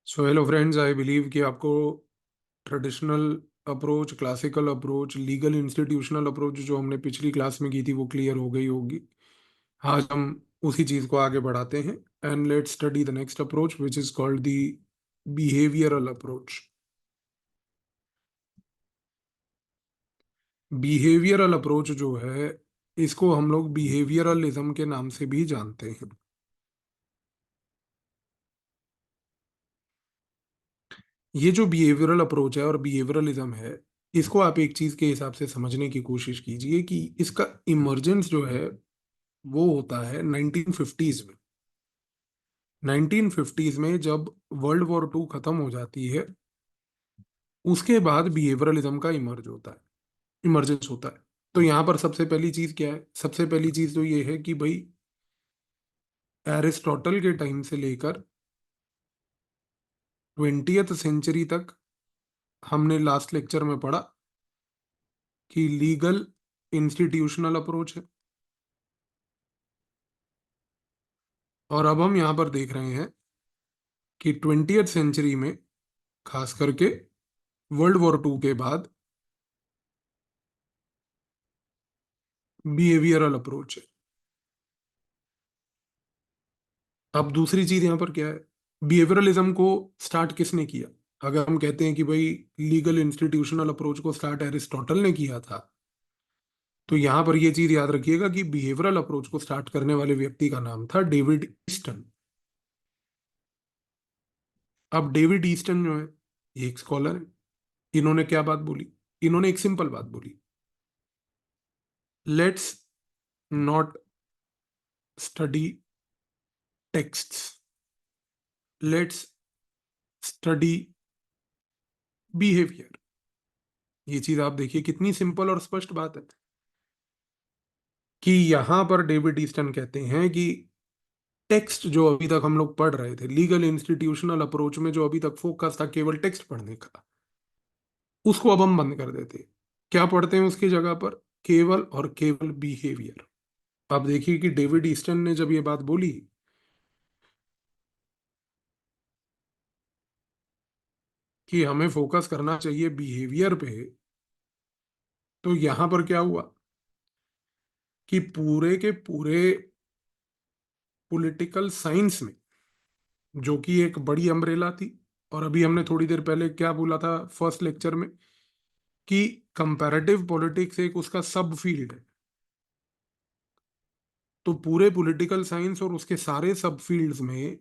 So hello friends, I believe कि आपको traditional approach, classical approach, legal institutional approach जो हमने पिछली क्लास में की थी वो क्लियर हो गई होगी। आज हम उसी चीज़ को आगे बढ़ाते हैं and let's study the next approach which is called the behavioural approach. Behavioural approach जो है, इसको हम लोग बिहेवियरलिज्म के नाम से भी जानते हैं। ये जो बिहेवियरल अप्रोच है और बिहेवियरलिज्म है, इसको आप एक चीज के हिसाब से समझने की कोशिश कीजिए कि इसका इमर्जेंस जो है वो होता है 1950s में। 1950s में जब वर्ल्ड वॉर 2 खत्म हो जाती है, उसके बाद बिहेवियरलिज्म का इमर्जेंस होता है। तो यहाँ पर सबसे पहली चीज क्या है? सबसे पहली चीज तो ये है कि भाई एरिस्टोटल के टाइम से लेकर 20th सेंचुरी तक हमने लास्ट लेक्चर में पढ़ा कि लीगल इंस्टीट्यूशनल अप्रोच है। और अब हम यहाँ पर देख रहे हैं कि 20th सेंचुरी में, खास करके वर्ल्ड वॉर 2 के बाद, बिहेवियरल अप्रोच है। अब दूसरी चीज यहाँ पर क्या है? बिहेवियरलिज्म को स्टार्ट किसने किया? अगर हम कहते हैं कि भाई लीगल इंस्टीट्यूशनल अप्रोच को स्टार्ट एरिस्टोटल ने किया था, तो यहाँ पर ये चीज याद रखिएगा कि बिहेवियरल अप्रोच को स्टार्ट करने वाले व्यक्ति का नाम था डेविड ईस्टन। अब डेविड ईस्टन जो है, ये एक स्कॉलर है। इन्होंने क्या बात बोली? इन्होंने एक सिंपल बात बोली: let's not study texts, let's study behaviour. ये चीज आप देखिए कितनी सिंपल और स्पष्ट बात है कि यहां पर डेविड ईस्टन कहते हैं कि टेक्स्ट जो अभी तक हम लोग पढ़ रहे थे, लीगल इंस्टीट्यूशनल अप्रोच में जो अभी तक फोकस था केवल टेक्स्ट पढ़ने का, उसको अब हम बंद कर देते हैं। क्या पढ़ते हैं उसकी जगह पर? केवल और केवल बिहेवियर। अब देखिए कि डेविड ईस्टन ने जब ये बात बोली कि हमें फोकस करना चाहिए बिहेवियर पे, तो यहां पर क्या हुआ कि पूरे के पूरे पॉलिटिकल साइंस में, जो कि एक बड़ी अम्ब्रेला थी, और अभी हमने थोड़ी देर पहले क्या बोला था फर्स्ट लेक्चर में कि कंपैरेटिव पॉलिटिक्स एक उसका सब फील्ड है। तो पूरे पॉलिटिकल साइंस और उसके सारे सब फील्ड्स में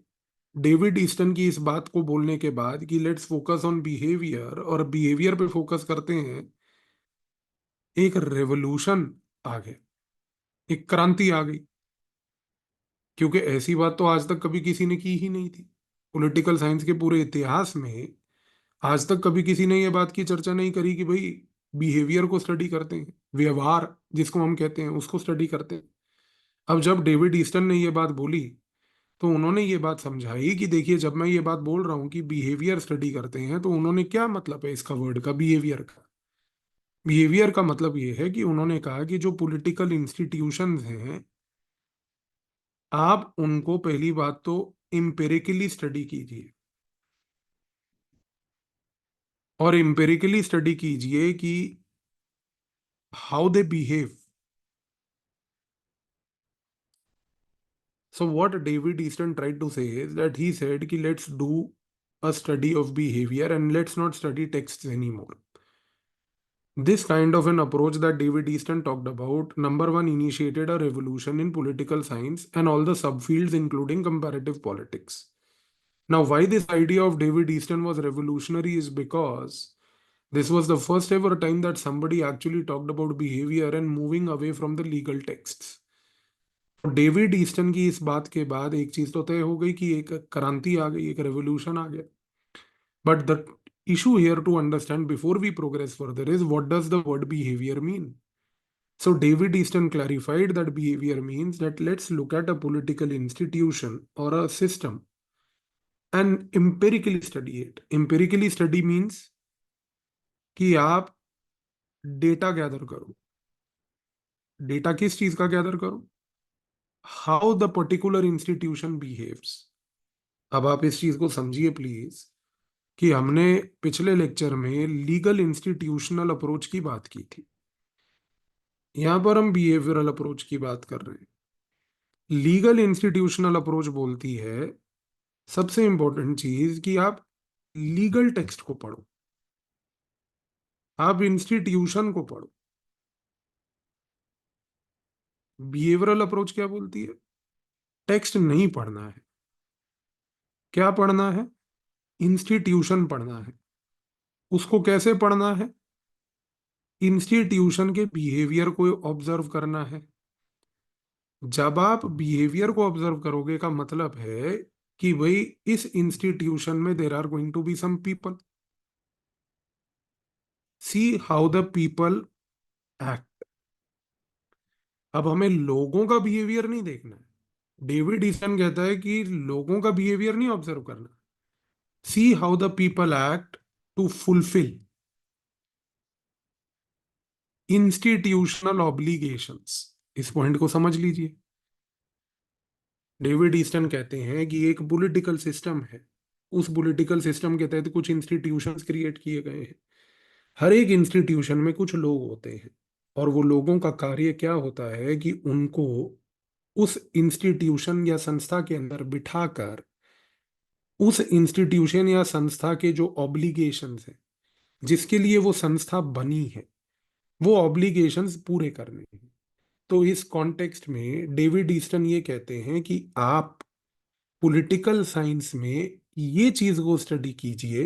डेविड ईस्टन की इस बात को बोलने के बाद कि लेट्स फोकस ऑन बिहेवियर, और बिहेवियर पे फोकस करते हैं, एक रेवोल्यूशन आ गया, एक क्रांति आ गई। क्योंकि ऐसी बात तो आज तक कभी किसी ने की ही नहीं थी पॉलिटिकल साइंस के पूरे इतिहास में। आज तक कभी किसी ने यह बात की चर्चा नहीं करी कि भाई बिहेवियर को स्टडी करते हैं, व्यवहार जिसको हम कहते हैं उसको स्टडी करते हैं। अब जब डेविड ईस्टन ने यह बात बोली, तो उन्होंने ये बात समझाई कि देखिए, जब मैं ये बात बोल रहा हूँ कि बिहेवियर स्टडी करते हैं, तो उन्होंने क्या मतलब है इसका, वर्ड का, बिहेवियर का? बिहेवियर का मतलब ये है कि उन्होंने कहा कि जो पॉलिटिकल इंस्टीट्यूशंस हैं, आप उनको पहली बात तो एम्पिरिकली स्टडी कीजिए, और एम्पिरिकली स्टडी कीजिए कि how they behave. So what David Easton tried to say is that he said कि let's do a study of behavior and let's not study texts anymore. This kind of an approach that David Easton talked about, number one, initiated a revolution in political science and all the subfields, including comparative politics. Now, why this idea of David Easton was revolutionary is because this was the first ever time that somebody actually talked about behavior and moving away from the legal texts. David Easton की इस बात के बाद एक चीज तो तय हो गई कि एक क्रांति आ गई, एक रेवोल्यूशन आ गया। But the issue here to understand before we progress further is, what does the word behavior mean? So David Easton clarified that behavior means that let's look at a political institution or a system and empirically study it. Empirically study means कि आप data gather करो। Data किस चीज का gather करो? How the particular institution behaves. अब आप इस चीज को समझिए प्लीज कि हमने पिछले लेक्चर में लीगल इंस्टीट्यूशनल अप्रोच की बात की थी। यहां पर हम बिहेवियरल अप्रोच की बात कर रहे हैं। लीगल इंस्टीट्यूशनल अप्रोच बोलती है सबसे इंपॉर्टेंट चीज कि आप लीगल टेक्स्ट को पढ़ो, आप इंस्टीट्यूशन को पढ़ो। बिहेवियरल अप्रोच क्या बोलती है? टेक्स्ट नहीं पढ़ना है, क्या पढ़ना है? इंस्टीट्यूशन पढ़ना है। उसको कैसे पढ़ना है? इंस्टीट्यूशन के बिहेवियर को ऑब्जर्व करना है। जब आप बिहेवियर को ऑब्जर्व करोगे का मतलब है कि भाई इस इंस्टीट्यूशन में there are going to be some people, see how the people act. अब हमें लोगों का बिहेवियर नहीं देखना है। डेविड ईस्टन कहता है कि लोगों का बिहेवियर नहीं ऑब्जर्व करना, see how the people act to fulfil institutional obligations. इस पॉइंट को समझ लीजिए। डेविड ईस्टन कहते हैं कि एक पॉलिटिकल सिस्टम है, उस पॉलिटिकल सिस्टम के तहत कुछ इंस्टीट्यूशंस क्रिएट किए गए हैं। हर एक इंस्टीट्यूशन में कुछ लोग होते हैं, और वो लोगों का कार्य क्या होता है कि उनको उस इंस्टीट्यूशन या संस्था के अंदर बिठाकर उस इंस्टीट्यूशन या संस्था के जो ऑब्लिगेशंस हैं, जिसके लिए वो संस्था बनी है, वो ऑब्लिगेशंस पूरे करने हैं। तो इस कॉन्टेक्स्ट में डेविड ईस्टन ये कहते हैं कि आप पॉलिटिकल साइंस में ये चीज को स्टडी कीजिए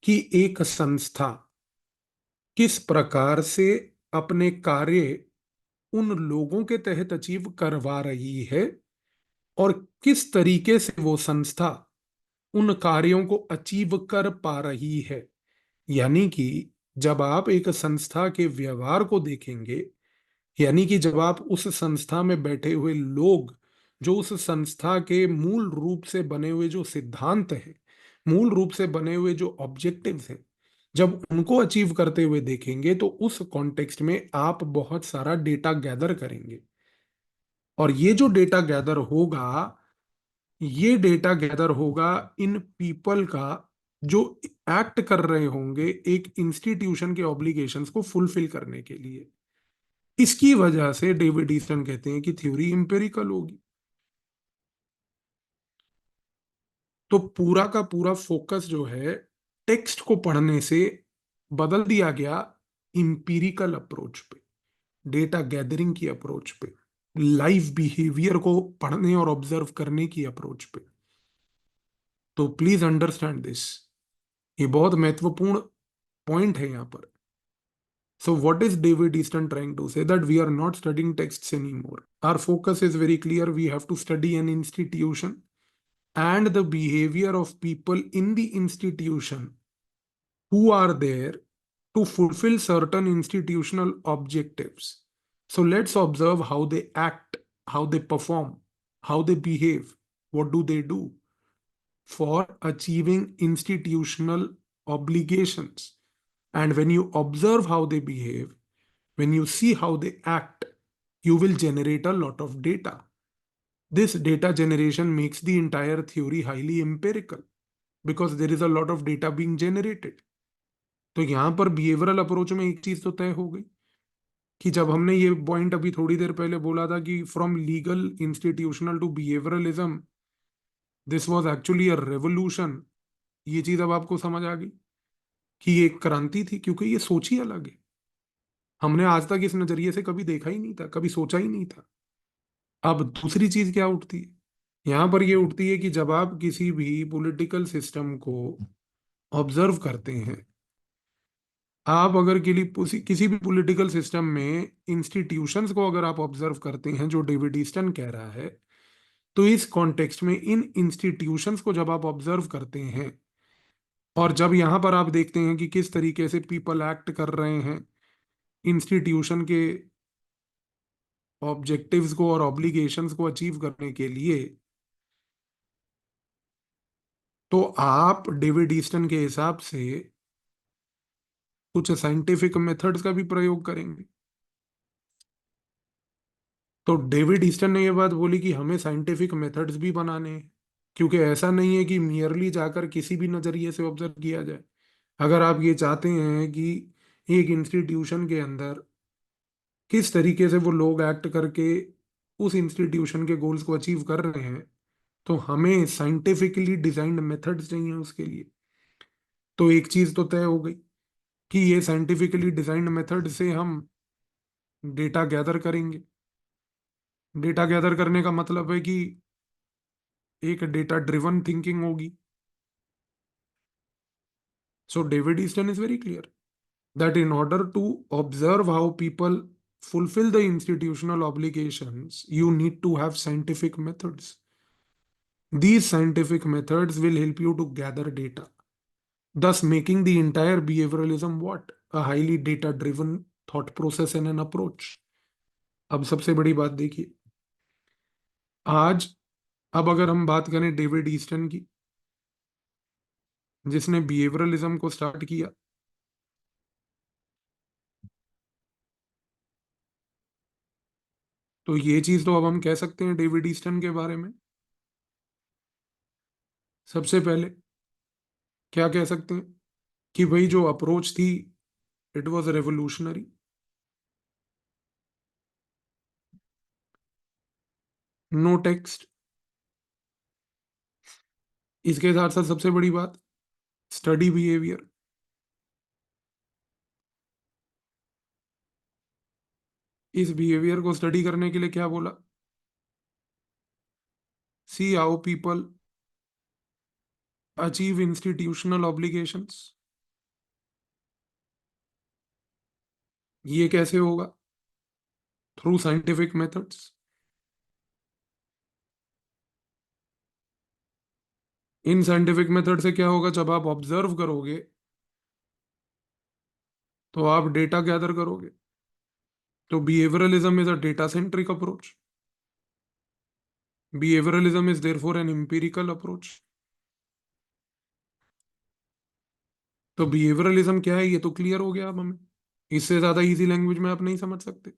कि एक संस्था किस प्रकार से अपने कार्य उन लोगों के तहत अचीव करवा रही है, और किस तरीके से वो संस्था उन कार्यों को अचीव कर पा रही है। यानी कि जब आप एक संस्था के व्यवहार को देखेंगे, यानी कि जब आप उस संस्था में बैठे हुए लोग, जो उस संस्था के मूल रूप से बने हुए जो सिद्धांत हैं, मूल रूप से बने हुए जो ऑब्जेक्टिव्स हैं, जब उनको अचीव करते हुए देखेंगे, तो उस कॉन्टेक्स्ट में आप बहुत सारा डेटा गैदर करेंगे। और ये जो डेटा गैदर होगा, ये डेटा गैदर होगा इन पीपल का, जो एक्ट कर रहे होंगे एक इंस्टीट्यूशन के ऑब्लिगेशंस को फुलफिल करने के लिए। इसकी वजह से डेविड ईस्टन कहते हैं कि थ्योरी इंपेरिकल होगी। तो पूरा का पूरा फोकस जो है टेक्स्ट को पढ़ने से बदल दिया गया इंपीरिकल अप्रोच पे, डेटा गैदरिंग की अप्रोच पे, लाइव बिहेवियर को पढ़ने और ऑब्जर्व करने की अप्रोच पे। तो प्लीज अंडरस्टैंड दिस, ये बहुत महत्वपूर्ण पॉइंट है यहाँ पर। So what is David Easton trying to say? That we are not studying texts anymore. Our focus is very clear. We have to study an institution and the behavior of people in the institution who are there to fulfill certain institutional objectives. So let's observe how they act, how they perform, how they behave, what do they do for achieving institutional obligations. And when you observe how they behave, when you see how they act, you will generate a lot of data. This data generation makes the entire theory highly empirical because there is a lot of data being generated. तो यहां पर behavioural approach में एक चीज तो तय हो गई कि जब हमने ये पॉइंट अभी थोड़ी देर पहले बोला था कि from legal institutional to behaviouralism, this was actually a revolution. ये चीज अब आपको समझ आ गई कि ये एक क्रांति थी, क्योंकि ये सोच ही अलग है। हमने आज तक इस नजरिए से कभी देखा ही नहीं था, कभी सोचा ही नहीं था। अब दूसरी चीज क्या उठती है? यहां पर ये उठती है कि जब आप किसी भी पॉलिटिकल सिस्टम को ऑब्जर्व करते हैं, आप अगर किसी भी पॉलिटिकल सिस्टम में इंस्टीट्यूशंस को अगर आप ऑब्जर्व करते हैं, जो डेविड ईस्टन कह रहा है, तो इस कॉन्टेक्स्ट में इन इंस्टीट्यूशंस को जब आप ऑब्जर्व करते हैं, और जब यहां पर आप देखते हैं कि किस तरीके से पीपल एक्ट कर रहे हैं इंस्टीट्यूशन के ऑब्जेक्टिव्स को और ऑब्लिगेशंस को अचीव करने के लिए, तो आप डेविड ईस्टन के हिसाब से कुछ साइंटिफिक मेथड्स का भी प्रयोग करेंगे। तो डेविड ईस्टन ने यह बात बोली कि हमें साइंटिफिक मेथड्स भी बनाने हैं। क्योंकि ऐसा नहीं है कि मियरली जाकर किसी भी नजरिए से ऑब्जर्व किया जाए। अगर आप ये चाहते हैं कि एक इंस्टीट्यूशन के अंदर किस तरीके से वो लोग एक्ट करके उस इंस्टीट्यूशन के गोल्स को अचीव कर रहे हैं, तो हमें साइंटिफिकली डिजाइंड मेथड्स चाहिए उसके लिए। तो एक चीज तो तय हो गई कि ये साइंटिफिकली डिजाइंड मेथड से हम डेटा गैदर करेंगे। डेटा गैदर करने का मतलब है कि एक डेटा ड्रिवन थिंकिंग होगी। So David Easton is very clear that in order to observe how people fulfill the institutional obligations, you need to have scientific methods. These scientific methods will help you to gather data, thus making the entire behavioralism what? A highly data driven thought process and an approach. अब सबसे बड़ी बात देखिए, आज अब अगर हम बात करें डेविड ईस्टन की, जिसने बिहेवियरलिज्म को स्टार्ट किया, तो ये चीज तो अब हम कह सकते हैं डेविड ईस्टन के बारे में। सबसे पहले क्या कह सकते हैं कि भाई जो अप्रोच थी, it was revolutionary. No text. इसके साथ साथ सबसे बड़ी बात, स्टडी बिहेवियर। इस बिहेवियर को स्टडी करने के लिए क्या बोला? See how people achieve institutional obligations. ये कैसे होगा? Through scientific methods. इन साइंटिफिक मेथड से क्या होगा? जब आप ऑब्जर्व करोगे तो आप डेटा गैदर करोगे। तो behaviouralism is a data centric approach. Behaviouralism is therefore an empirical approach. तो बिहेवियरलिज्म क्या है, ये तो क्लियर हो गया अब हमें। इससे ज्यादा इजी लैंग्वेज में आप नहीं समझ सकते।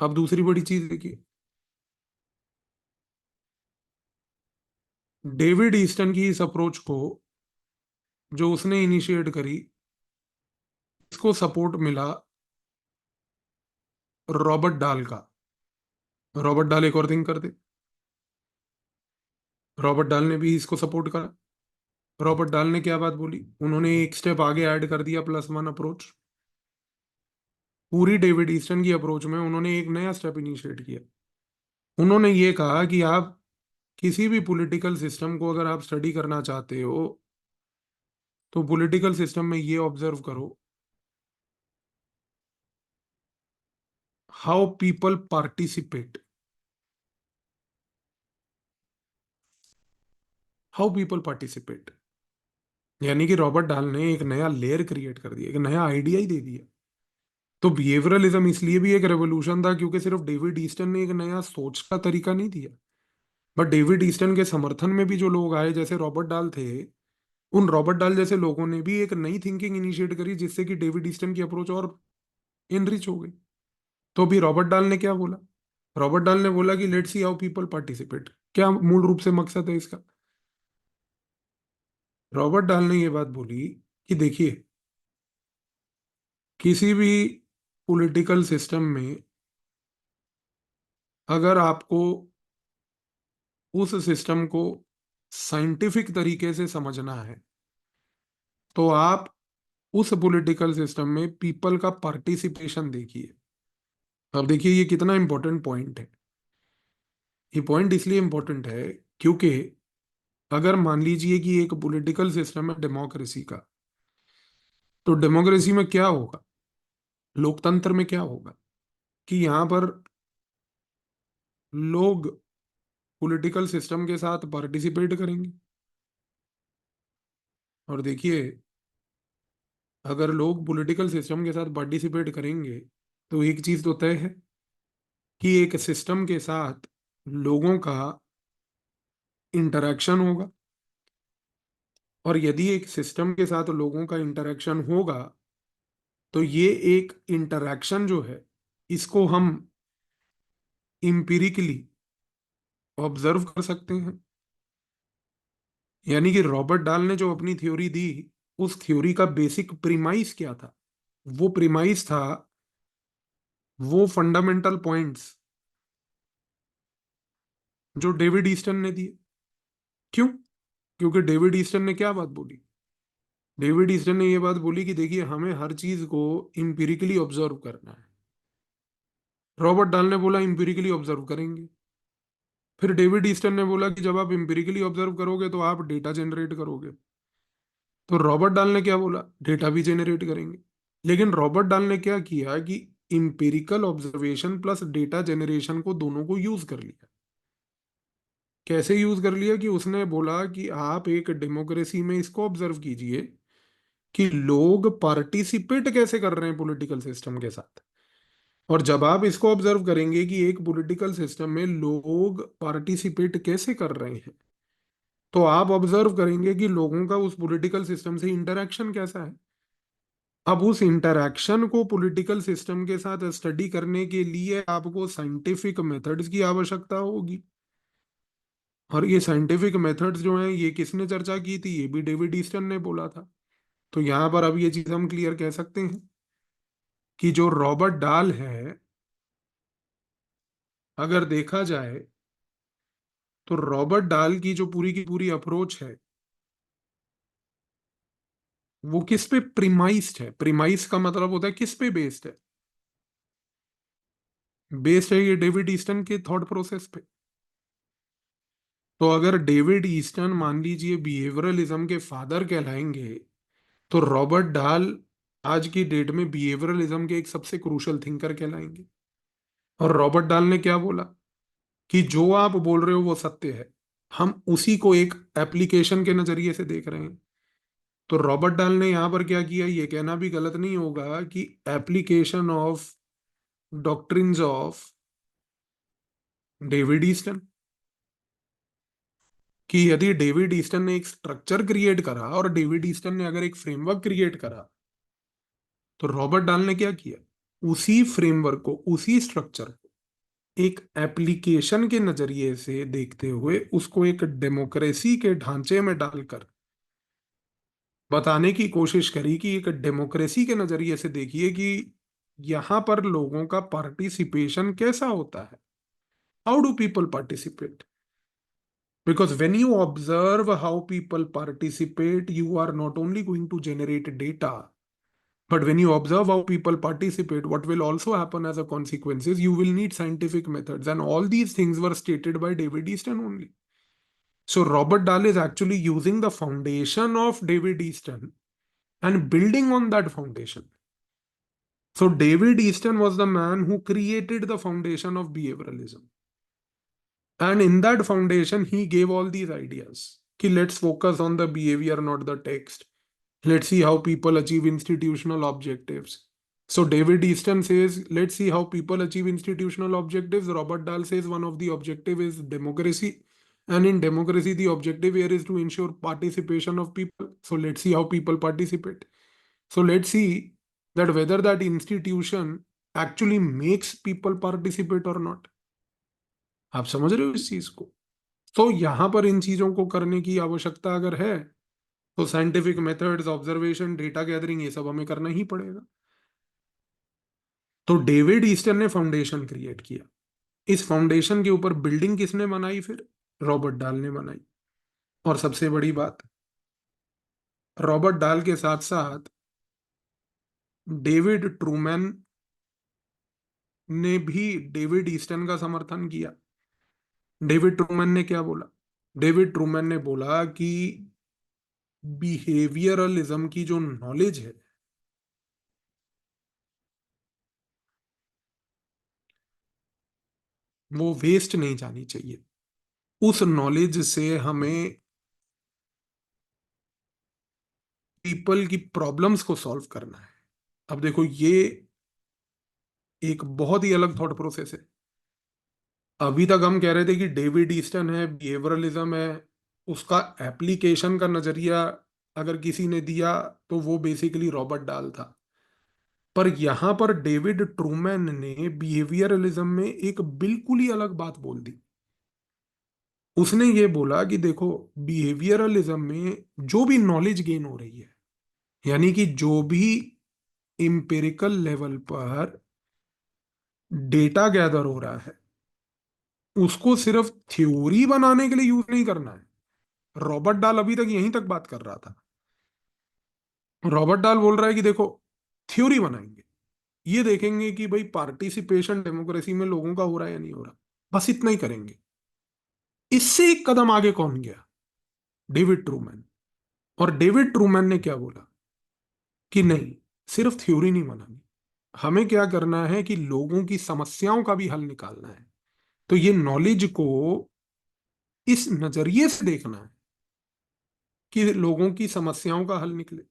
अब दूसरी बड़ी चीज देखिए, डेविड ईस्टन की इस अप्रोच को जो उसने इनिशिएट करी, इसको सपोर्ट मिला रॉबर्ट डाल का। रॉबर्ट डाल एक और थिंक करते, रॉबर्ट डाल ने भी इसको सपोर्ट करा। रॉबर्ट डाल ने क्या बात बोली? उन्होंने एक स्टेप आगे ऐड कर दिया, +1 अप्रोच। पूरी डेविड ईस्टन की अप्रोच में उन्होंने एक नया स्टेप इनिशिएट किया। उन्होंने ये कहा कि आप किसी भी पॉलिटिकल सिस्टम को अगर आप स्टडी करना चाहते हो, तो पॉलिटिकल सिस्टम में ये ऑब्जर्व करो, how people participate. How people participate, यानी कि रॉबर्ट डाल ने एक नया लेयर क्रिएट कर दिया, एक नया आइडिया ही दे दिया। तो बिहेवियरलिज्म इसलिए भी एक रेवोल्यूशन था क्योंकि सिर्फ डेविड ईस्टन ने एक नया सोच का तरीका नहीं दिया, बट डेविड ईस्टन के समर्थन में भी जो लोग आए, जैसे रॉबर्ट डाल थे, उन रॉबर्ट डाल जैसे लोगों ने भी एक नई थिंकिंग इनिशिएट करी, जिससे कि डेविड ईस्टन की अप्रोच और इनरिच हो गई। तो भी रॉबर्ट डाल ने क्या बोला? रॉबर्ट डाल ने बोला कि let's see how people participate. क्या मूल रूप से मकसद है इसका? रॉबर्ट डाल ने ये बात बोली कि देखिए, किसी भी पॉलिटिकल सिस्टम में अगर आपको उस सिस्टम को साइंटिफिक तरीके से समझना है, तो आप उस पॉलिटिकल सिस्टम में पीपल का पार्टिसिपेशन देखिए। अब देखिए ये कितना इंपॉर्टेंट पॉइंट है। ये पॉइंट इसलिए इंपॉर्टेंट है क्योंकि अगर मान लीजिए कि एक पॉलिटिकल सिस्टम है डेमोक्रेसी का, तो डेमोक्रेसी में क्या होगा, लोकतंत्र में क्या होगा, कि यहाँ पर लोग पॉलिटिकल सिस्टम के साथ पार्टिसिपेट करेंगे। और देखिए, अगर लोग पॉलिटिकल सिस्टम के साथ पार्टिसिपेट करेंगे, तो एक चीज तो तय है कि एक सिस्टम के साथ लोगों का इंटरेक्शन होगा। और यदि एक सिस्टम के साथ लोगों का इंटरेक्शन होगा, तो ये एक इंटरेक्शन जो है, इसको हम इम्पिरिकली ऑब्जर्व कर सकते हैं। यानी कि रॉबर्ट डाल ने जो अपनी थ्योरी दी, उस थ्योरी का बेसिक प्रीमाइस क्या था? वो प्रीमाइस था, वो फंडामेंटल पॉइंट्स जो डेविड ईस्टन ने दिए। क्यों? क्योंकि डेविड ईस्टन ने क्या बात बोली? डेविड ईस्टन ने ये बात बोली कि देखिए, हमें हर चीज को इंपिरिकली ऑब्जर्व करना है। रॉबर्ट डाल ने बोला इंपिरिकली ऑब्जर्व करेंगे। फिर डेविड ईस्टन ने बोला कि जब आप इंपिरिकली ऑब्जर्व करोगे तो आप डेटा जनरेट करोगे। तो रॉबर्ट डाल ने क्या बोला? डेटा भी जनरेट करेंगे। लेकिन रॉबर्ट डाल ने क्या किया कि empirical observation plus data generation को दोनों को यूज कर लिया। कैसे यूज कर लिया? कि उसने बोला कि आप एक डेमोक्रेसी में इसको ऑब्जर्व कीजिए कि लोग पार्टिसिपेट कैसे कर रहे हैं पॉलिटिकल सिस्टम के साथ। और जब आप इसको ऑब्जर्व करेंगे कि एक पॉलिटिकल सिस्टम में लोग पार्टिसिपेट कैसे कर रहे हैं, तो आप ऑब्जर्व करेंगे कि लोगों का उस पॉलिटिकल सिस्टम से इंटरेक्शन कैसा है। अब उस इंटरेक्शन को पॉलिटिकल सिस्टम के साथ स्टडी करने के लिए आपको साइंटिफिक मेथड्स की आवश्यकता होगी। और ये साइंटिफिक मेथड्स जो हैं, ये किसने चर्चा की थी? ये भी डेविड ईस्टन ने बोला था। तो यहां पर अब ये चीज हम क्लियर कह सकते हैं कि जो रॉबर्ट डाल है, अगर देखा जाए तो रॉबर्ट डाल की जो पूरी की पूरी अप्रोच है, वो किस पे प्रीमाइज्ड है? प्रीमाइज का मतलब होता है किस पे बेस्ड है? बेस्ड है ये डेविड ईस्टन के थॉट प्रोसेस पे। तो अगर डेविड ईस्टन मान लीजिए बिहेवियरलिज्म के फादर कहलाएंगे, तो रॉबर्ट डाल आज की डेट में बिहेवियरलिज्म के एक सबसे क्रूशल थिंकर कहलाएंगे। और रॉबर्ट डाल ने क्या बोला? कि जो आप बोल रहे हो वो सत्य है, हम उसी को एक एप्लीकेशन के नजरिए से देख रहे हैं। तो रॉबर्ट डाल ने यहां पर क्या किया, ये कहना भी गलत नहीं होगा कि application of doctrines of David Easton, कि यदि डेविड ईस्टन ने एक स्ट्रक्चर क्रिएट करा और डेविड ईस्टन ने अगर एक फ्रेमवर्क क्रिएट करा, तो रॉबर्ट डाल ने क्या किया? उसी फ्रेमवर्क को, उसी स्ट्रक्चर को एक एप्लीकेशन के नजरिए से देखते हुए उसको एक डेमोक्रेसी के ढांचे में डालकर बताने की कोशिश करी कि एक डेमोक्रेसी के नजरिए से देखिए कि यहां पर लोगों का पार्टिसिपेशन कैसा होता है। How do people participate? Because when you observe how people participate, you are not only going to generate data, but when you observe how people participate, what will also happen as a consequence is you will need scientific methods. And all these things were stated by David Easton only. So Robert Dahl is actually using the foundation of David Easton and building on that foundation. So David Easton was the man who created the foundation of behavioralism. And in that foundation, he gave all these ideas. Ki let's focus on the behavior, not the text. Let's see how people achieve institutional objectives. So David Easton says, let's see how people achieve institutional objectives. Robert Dahl says one of the objective is democracy. And in democracy, the objective here is to ensure participation of people. So let's see how people participate. So let's see that whether that institution actually makes people participate or not. आप समझ रहे हो इस चीज को? तो यहां पर इन चीजों को करने की आवश्यकता अगर है, तो scientific methods, observation, data gathering, ये सब हमें करना ही पड़ेगा। तो डेविड ईस्टन ने फाउंडेशन क्रिएट किया। इस फाउंडेशन के ऊपर बिल्डिंग किसने बनाई? फिर रॉबर्ट डाल ने बनाई। और सबसे बड़ी बात, रॉबर्ट डाल के साथ साथ डेविड ट्रूमैन ने भी डेविड ईस्टन का समर्थन किया। डेविड ट्रूमैन ने क्या बोला? डेविड ट्रूमैन ने बोला कि बिहेवियरलिज्म की जो नॉलेज है, वो वेस्ट नहीं जानी चाहिए। उस नॉलेज से हमें पीपल की प्रॉब्लम्स को सॉल्व करना है। अब देखो, ये एक बहुत ही अलग थॉट प्रोसेस है। अभी तक हम कह रहे थे कि डेविड ईस्टन है, बिहेवियरलिज्म है, उसका एप्लीकेशन का नजरिया अगर किसी ने दिया तो वो बेसिकली रॉबर्ट डाल था। पर यहां पर डेविड ट्रूमैन ने बिहेवियरलिज्म में एक बिल्कुल ही अलग बात बोल दी। उसने ये बोला कि देखो, बिहेवियरलिज्म में जो भी नॉलेज गेन हो रही है, यानी कि जो भी इम्पेरिकल लेवल पर डेटा गैदर हो रहा है, उसको सिर्फ थ्योरी बनाने के लिए यूज नहीं करना है। रॉबर्ट डाल अभी तक यहीं तक बात कर रहा था। रॉबर्ट डाल बोल रहा है कि देखो, थ्योरी बनाएंगे, ये देखेंगे कि भाई पार्टिसिपेशन डेमोक्रेसी में लोगों का हो रहा है या नहीं हो रहा, बस इतना ही करेंगे। इससे एक कदम आगे कौन गया? David Truman. और डेविड ट्रूमैन ने क्या बोला कि नहीं, सिर्फ थ्योरी नहीं बनानी, हमें क्या करना है कि लोगों की समस्याओं का भी हल निकालना है। तो ये नॉलेज को इस नजरिए से देखना है कि लोगों की समस्याओं का हल निकले।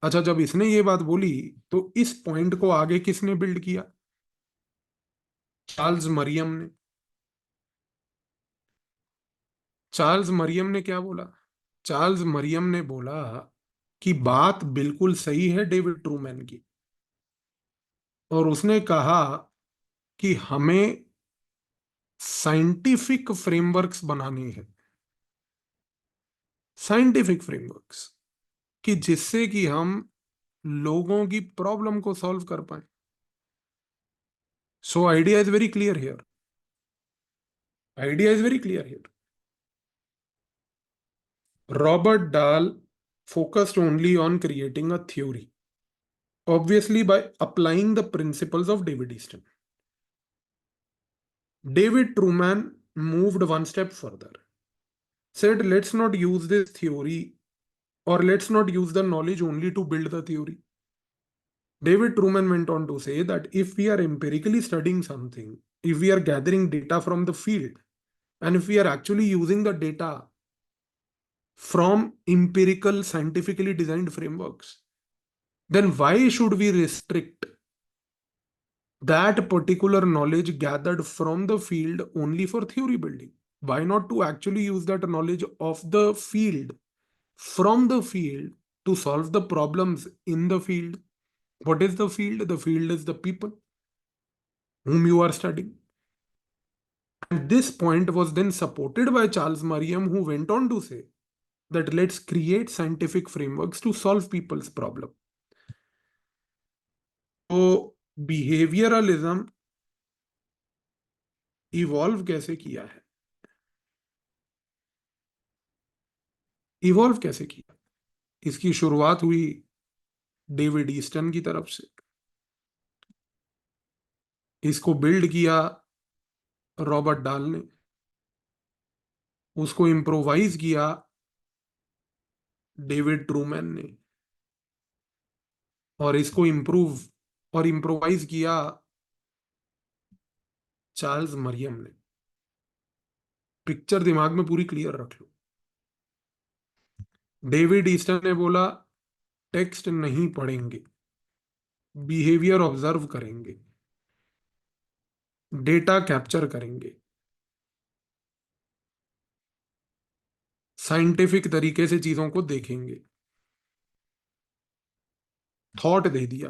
अच्छा, जब इसने ये बात बोली, तो इस पॉइंट को आगे किसने बिल्ड किया? चार्ल्स मरियम ने। चार्ल्स मरियम ने क्या बोला? चार्ल्स मरियम ने बोला कि बात बिल्कुल सही है डेविड ट्रूमैन की, और उसने कहा कि हमें साइंटिफिक फ्रेमवर्क्स बनाने हैं। साइंटिफिक फ्रेमवर्क्स, कि जिससे कि हम लोगों की प्रॉब्लम को सॉल्व कर पाए। So idea is very clear here. Idea is very clear here. Robert डाल focused only on creating a theory, obviously by applying the principles of David Easton. David Truman moved one step further, said, let's not use this theory, or let's not use the knowledge only to build the theory. David Truman went on to say that if we are empirically studying something, if we are gathering data from the field, and if we are actually using the data from empirical, scientifically designed frameworks, then why should we restrict that particular knowledge gathered from the field only for theory building? Why not to actually use that knowledge of the field, from the field, to solve the problems in the field? What is the field? The field is the people whom you are studying. And this point was then supported by Charles Merriam, who went on to say that let's create scientific frameworks to solve people's problem. तो behaviourism evolve कैसे किया है? Evolve कैसे किया? इसकी शुरुआत हुई David Easton की तरफ से। इसको बिल्ड किया रॉबर्ट डाल ने। उसको इम्प्रोवाइज किया डेविड ट्रूमैन ने। और इसको इम्प्रूव और इम्प्रोवाइज किया चार्ल्स मरियम ने। पिक्चर दिमाग में पूरी क्लियर रख लो। डेविड ईस्टन ने बोला, टेक्स्ट नहीं पढ़ेंगे, बिहेवियर ऑब्जर्व करेंगे, डेटा कैप्चर करेंगे, साइंटिफिक तरीके से चीजों को देखेंगे। थॉट दे दिया।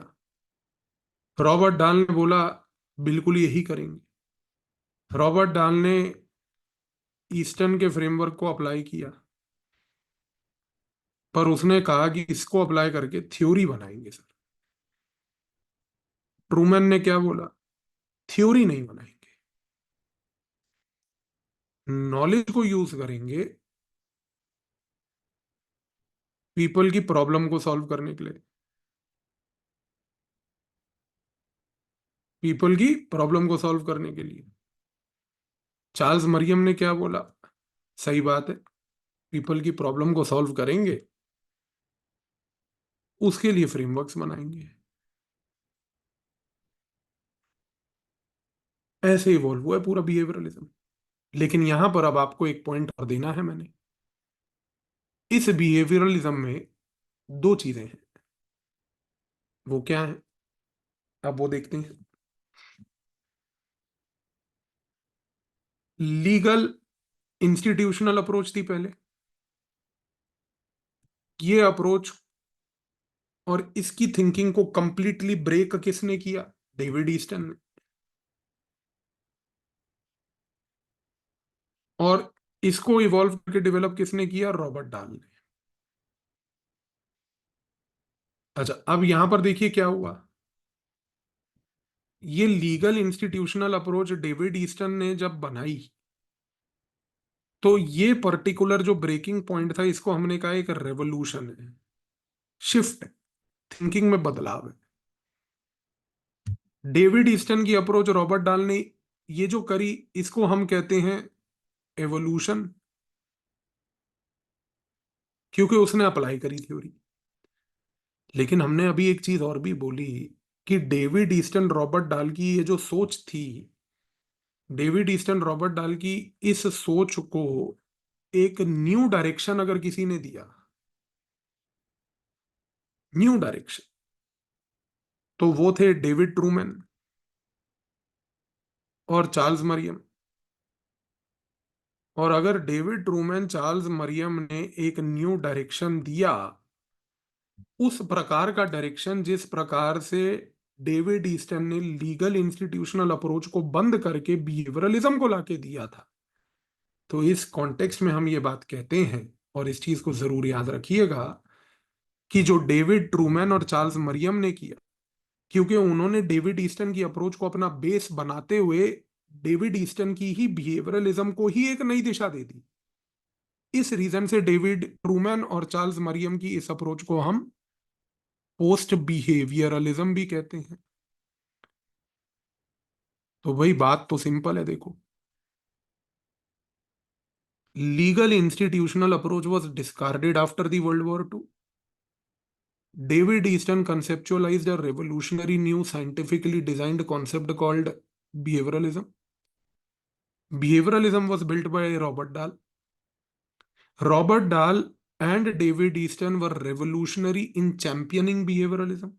रॉबर्ट डाल ने बोला, बिल्कुल यही करेंगे। रॉबर्ट डाल ने ईस्टर्न के फ्रेमवर्क को अप्लाई किया, पर उसने कहा कि इसको अप्लाई करके थ्योरी बनाएंगे सर। ट्रूमैन ने क्या बोला? थ्योरी नहीं बनाएंगे, नॉलेज को यूज करेंगे पीपल की प्रॉब्लम को सॉल्व करने के लिए। पीपल की प्रॉब्लम को सॉल्व करने के लिए। चार्ल्स मरियम ने क्या बोला? सही बात है, पीपल की प्रॉब्लम को सॉल्व करेंगे, उसके लिए फ्रेमवर्क्स बनाएंगे। ऐसे इवॉल्व हुआ है पूरा बिहेवियरलिज्म। लेकिन यहां पर अब आपको एक पॉइंट और देना है मैंने। इस बिहेवियरलिज्म में दो चीजें हैं। वो क्या है? अब वो देखते हैं। लीगल इंस्टीट्यूशनल अप्रोच थी पहले। ये अप्रोच और इसकी थिंकिंग को कंप्लीटली ब्रेक किसने किया? डेविड ईस्टन ने। और इसको इवॉल्व करके डेवलप किसने किया? रॉबर्ट डाल ने। अच्छा, अब यहां पर देखिए क्या हुआ। ये legal institutional approach David Easton ने जब बनाई, तो ये पर्टिकुलर जो ब्रेकिंग पॉइंट था, इसको हमने कहा एक रेवोल्यूशन है, शिफ्ट, थिंकिंग में बदलाव है। डेविड ईस्टन की अप्रोच रॉबर्ट डाल ने ये जो करी, इसको हम कहते हैं एवोल्यूशन, क्योंकि उसने अप्लाई करी थ्योरी। लेकिन हमने अभी एक चीज और भी बोली कि डेविड ईस्टन रॉबर्ट डाल की ये जो सोच थी, डेविड ईस्टन रॉबर्ट डाल की इस सोच को एक न्यू डायरेक्शन अगर किसी ने दिया, न्यू डायरेक्शन, तो वो थे डेविड ट्रूमैन और चार्ल्स मरियम। और अगर डेविड ट्रूमैन, चार्ल्स मरियम ने एक न्यू डायरेक्शन दिया, उस प्रकार का डायरेक्शन जिस प्रकार से डेविड ईस्टन ने लीगल इंस्टीट्यूशनल अप्रोच को बंद करके बिहेवियरलिज्म को लाके दिया था, तो इस कॉन्टेक्स्ट में हम ये बात कहते हैं, और इस चीज को जरूर याद रखिएगा, कि जो डेविड ट्रूमैन और चार्ल्स मरियम ने किया, क्योंकि उन्होंने डेविड ईस्टन की अप्रोच को अपना बेस बनाते हुए डेविड ईस्टन की ही बिहेवियरलिज्म को ही एक नई दिशा दे दी। इस रीजन से डेविड ट्रूमैन और चार्ल्स मरियम की इस अप्रोच को हम पोस्ट बिहेवियरलिज्म भी कहते हैं। तो वही बात तो सिंपल है, देखो, legal institutional approach was discarded after the world war two. David Easton conceptualized a revolutionary new scientifically designed concept called behavioralism. Behavioralism was built by Robert Dahl. Robert Dahl and David Easton were revolutionary in championing behavioralism,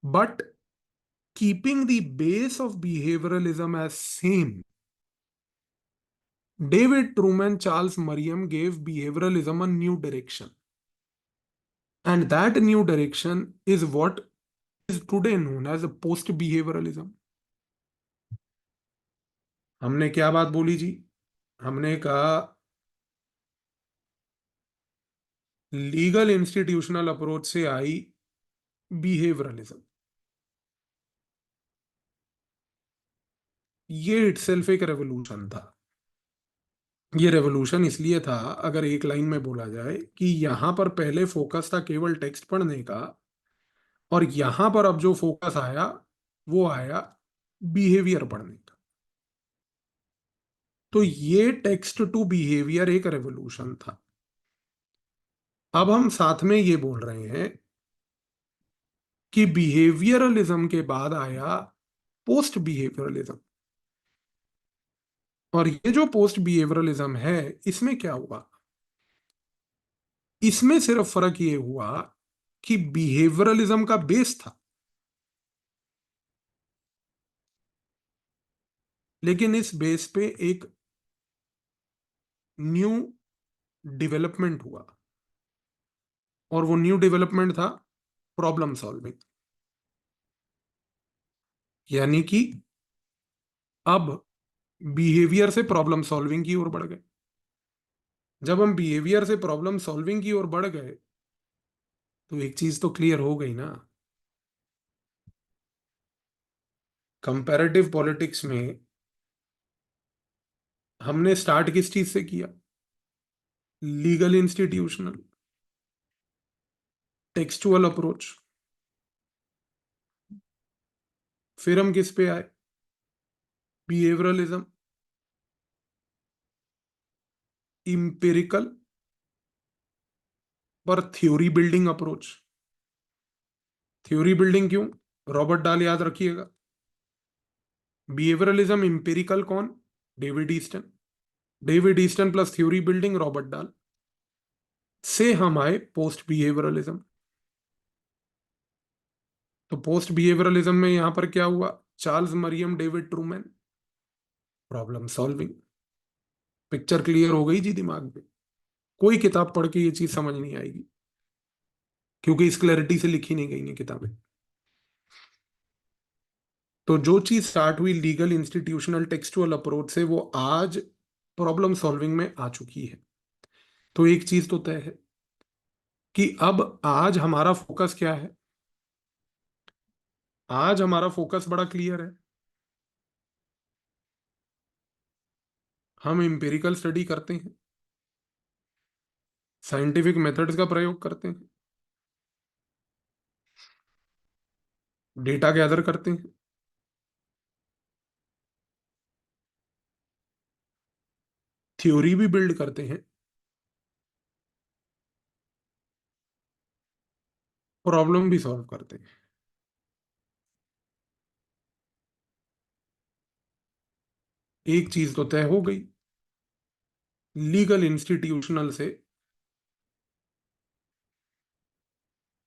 but keeping the base of behavioralism as same. David Truman, Charles Merriam gave behavioralism a new direction, and that new direction is what is today known as post behavioralism. हमने क्या बात बोली जी? हमने कहा legal institutional approach से आई behaviourism. ये itself एक revolution था। ये रेवोल्यूशन इसलिए था, अगर एक लाइन में बोला जाए, कि यहां पर पहले फोकस था केवल टेक्स्ट पढ़ने का, और यहां पर अब जो फोकस आया वो आया बिहेवियर पढ़ने का। तो ये टेक्स्ट टू बिहेवियर एक रेवोल्यूशन था। अब हम साथ में ये बोल रहे हैं कि बिहेवियरलिज्म के बाद आया पोस्ट बिहेवियरलिज्म। और ये जो पोस्ट बिहेवियरलिज्म है, इसमें क्या हुआ? इसमें सिर्फ फर्क ये हुआ कि बिहेवियरलिज्म का बेस था, लेकिन इस बेस पे एक न्यू डेवलपमेंट हुआ, और वो न्यू डेवलपमेंट था प्रॉब्लम सॉल्विंग। यानी कि अब बिहेवियर से प्रॉब्लम सॉल्विंग की ओर बढ़ गए। जब हम बिहेवियर से प्रॉब्लम सॉल्विंग की ओर बढ़ गए, तो एक चीज तो क्लियर हो गई ना। कंपैरेटिव पॉलिटिक्स में हमने स्टार्ट किस चीज से किया? Legal institutional textual approach. फिर हम किस पे आए? बिहेवियरलिज्म, इंपेरिकल पर theory building approach. Theory building क्यों? रॉबर्ट डाल याद रखिएगा। बिहेवियरलिज्म इंपेरिकल कौन? David Easton. David Easton plus theory building Robert Dahl, से हम आए पोस्ट बिहेवियरलिज्म। तो पोस्ट बिहेवियरलिज्म में यहां पर क्या हुआ? Charles Merriam, David Truman, problem solving. Picture clear हो गई जी दिमाग में? कोई किताब पढ़ के ये चीज समझ नहीं आएगी, क्योंकि इस क्लैरिटी से लिखी नहीं गई है किताबें। तो जो चीज स्टार्ट हुई लीगल इंस्टीट्यूशनल टेक्सचुअल अप्रोच से, वो आज प्रॉब्लम सॉल्विंग में आ चुकी है। तो एक चीज तो तय है कि अब आज हमारा फोकस क्या है। आज हमारा फोकस बड़ा क्लियर है। हम एम्पिरिकल स्टडी करते हैं, साइंटिफिक मेथड्स का प्रयोग करते हैं, डेटा गैदर करते हैं, थ्योरी भी बिल्ड करते हैं, प्रॉब्लम भी सॉल्व करते हैं। एक चीज तो तय हो गई, लीगल इंस्टीट्यूशनल से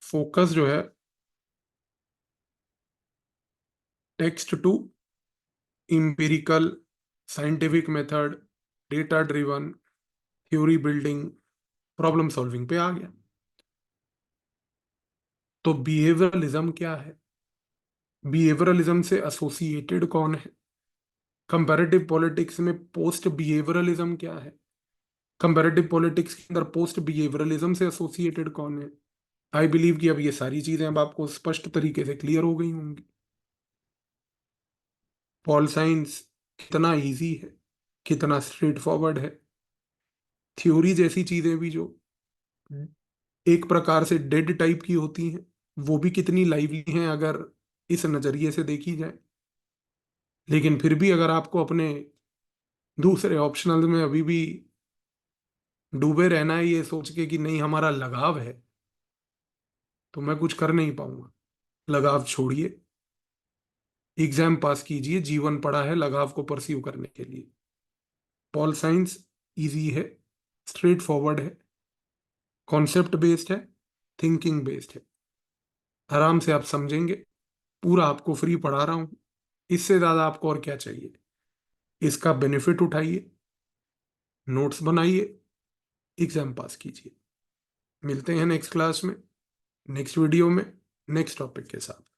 फोकस जो है text to empirical, scientific method, data driven, theory building, problem solving पे आ गया। तो बिहेवियरलिज्म क्या है, बिहेवियरलिज्म से एसोसिएटेड कौन है, कंपैरेटिव पॉलिटिक्स में पोस्ट बिहेवियरलिज्म क्या है, कंपैरेटिव पॉलिटिक्स के अंदर पोस्ट बिहेवियरलिज्म से एसोसिएटेड कौन है। आई बिलीव कि अब ये सारी चीजें अब आपको स्पष्ट तरीके से क्लियर हो गई होंगी। पॉल साइंस कितना इजी है, कितना स्ट्रेट फॉरवर्ड है। थ्योरी जैसी चीजें भी जो एक प्रकार से डेड टाइप की होती हैं, वो भी कितनी लाइवली हैं अगर इस नजरिए से देखी जाए। लेकिन फिर भी अगर आपको अपने दूसरे ऑप्शनल में अभी भी डूबे रहना है ये सोच के कि नहीं हमारा लगाव है, तो मैं कुछ कर नहीं पाऊंगा। लगाव छोड़िए, एग्जाम पास कीजिए, जीवन पड़ा है लगाव को परस्यू करने के लिए। पॉल साइंस इजी है, स्ट्रेट फॉरवर्ड है, कॉन्सेप्ट बेस्ड है, थिंकिंग बेस्ड है। आराम से आप समझेंगे, पूरा आपको फ्री पढ़ा रहा हूं, इससे ज्यादा आपको और क्या चाहिए। इसका बेनिफिट उठाइए, नोट्स बनाइए, एग्जाम पास कीजिए। मिलते हैं नेक्स्ट क्लास में, नेक्स्ट वीडियो में, नेक्स्ट टॉपिक के साथ।